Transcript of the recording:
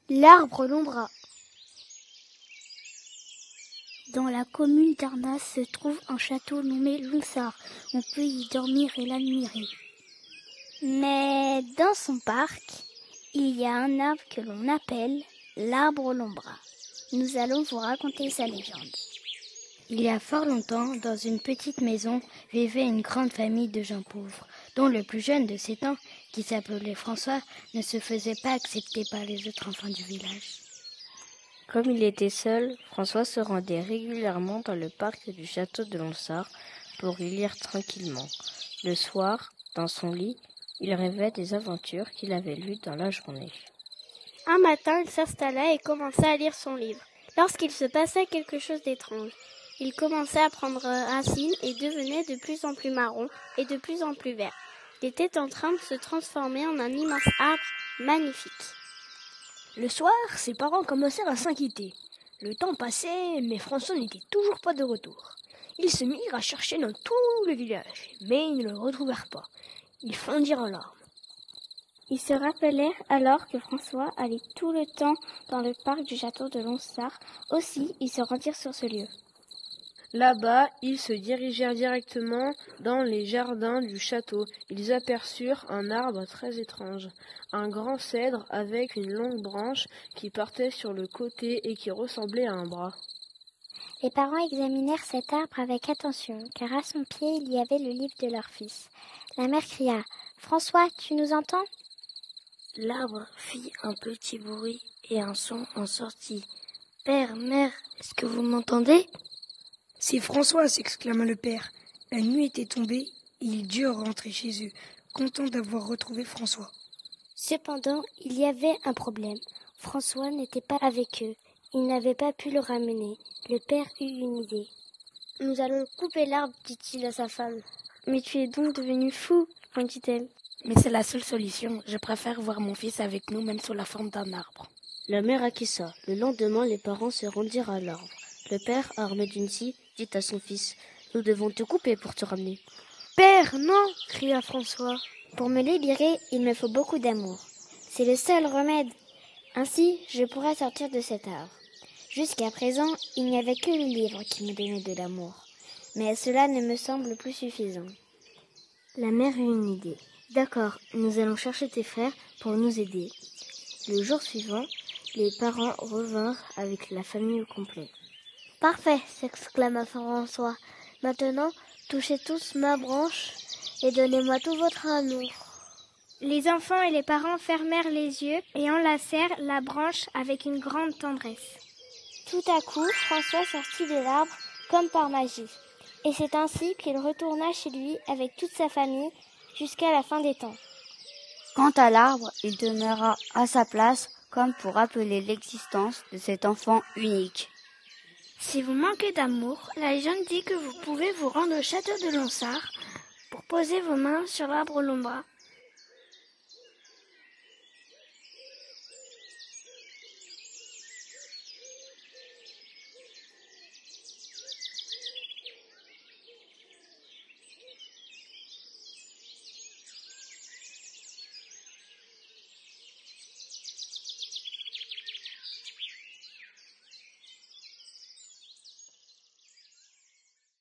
L'arbre Lombra. Dans la commune d'Arnas se trouve un château nommé Lonsard. On peut y dormir et l'admirer. Mais dans son parc, il y a un arbre que l'on appelle l'arbre Lombra. Nous allons vous raconter sa légende. Il y a fort longtemps, dans une petite maison, vivait une grande famille de gens pauvres, dont le plus jeune de 7 ans, qui s'appelait François, ne se faisait pas accepter par les autres enfants du village. Comme il était seul, François se rendait régulièrement dans le parc du château de Lonsard pour y lire tranquillement. Le soir, dans son lit, il rêvait des aventures qu'il avait lues dans la journée. Un matin, il s'installa et commença à lire son livre. Lorsqu'il se passait quelque chose d'étrange, il commençait à prendre racine et devenait de plus en plus marron et de plus en plus vert. Il était en train de se transformer en un immense arbre magnifique. Le soir, ses parents commencèrent à s'inquiéter. Le temps passait, mais François n'était toujours pas de retour. Ils se mirent à chercher dans tout le village, mais ils ne le retrouvèrent pas. Ils fondirent en larmes. Ils se rappelèrent alors que François allait tout le temps dans le parc du château de Lonsard. Aussi, ils se rendirent sur ce lieu. Là-bas, ils se dirigèrent directement dans les jardins du château. Ils aperçurent un arbre très étrange, un grand cèdre avec une longue branche qui partait sur le côté et qui ressemblait à un bras. Les parents examinèrent cet arbre avec attention, car à son pied il y avait le livre de leur fils. La mère cria « François, tu nous entends ?» L'arbre fit un petit bruit et un son en sortit. « Père, mère, est-ce que vous m'entendez ?» « C'est François !» s'exclama le père. La nuit était tombée et ils durent rentrer chez eux, contents d'avoir retrouvé François. Cependant, il y avait un problème. François n'était pas avec eux. Il n'avait pas pu le ramener. Le père eut une idée. « Nous allons couper l'arbre, dit-il à sa femme. »« Mais tu es donc devenu fou, répondit-elle. »« Mais c'est la seule solution. Je préfère voir mon fils avec nous, même sous la forme d'un arbre. » La mère acquiesça. Le lendemain, les parents se rendirent à l'arbre. Le père, armé d'une scie, dit à son fils « Nous devons te couper pour te ramener. »« Père, non !» cria François. « Pour me libérer, il me faut beaucoup d'amour. C'est le seul remède. Ainsi, je pourrai sortir de cet arbre. Jusqu'à présent, il n'y avait que le livre qui me donnait de l'amour. Mais cela ne me semble plus suffisant. » La mère eut une idée. « D'accord, nous allons chercher tes frères pour nous aider. » Le jour suivant, les parents revinrent avec la famille au complet. « Parfait !» s'exclama François. « Maintenant, touchez tous ma branche et donnez-moi tout votre amour. » Les enfants et les parents fermèrent les yeux et enlacèrent la branche avec une grande tendresse. Tout à coup, François sortit de l'arbre comme par magie. Et c'est ainsi qu'il retourna chez lui avec toute sa famille jusqu'à la fin des temps. Quant à l'arbre, il demeura à sa place comme pour rappeler l'existence de cet enfant unique. Si vous manquez d'amour, la légende dit que vous pouvez vous rendre au château de Lonsard pour poser vos mains sur l'arbre Lombra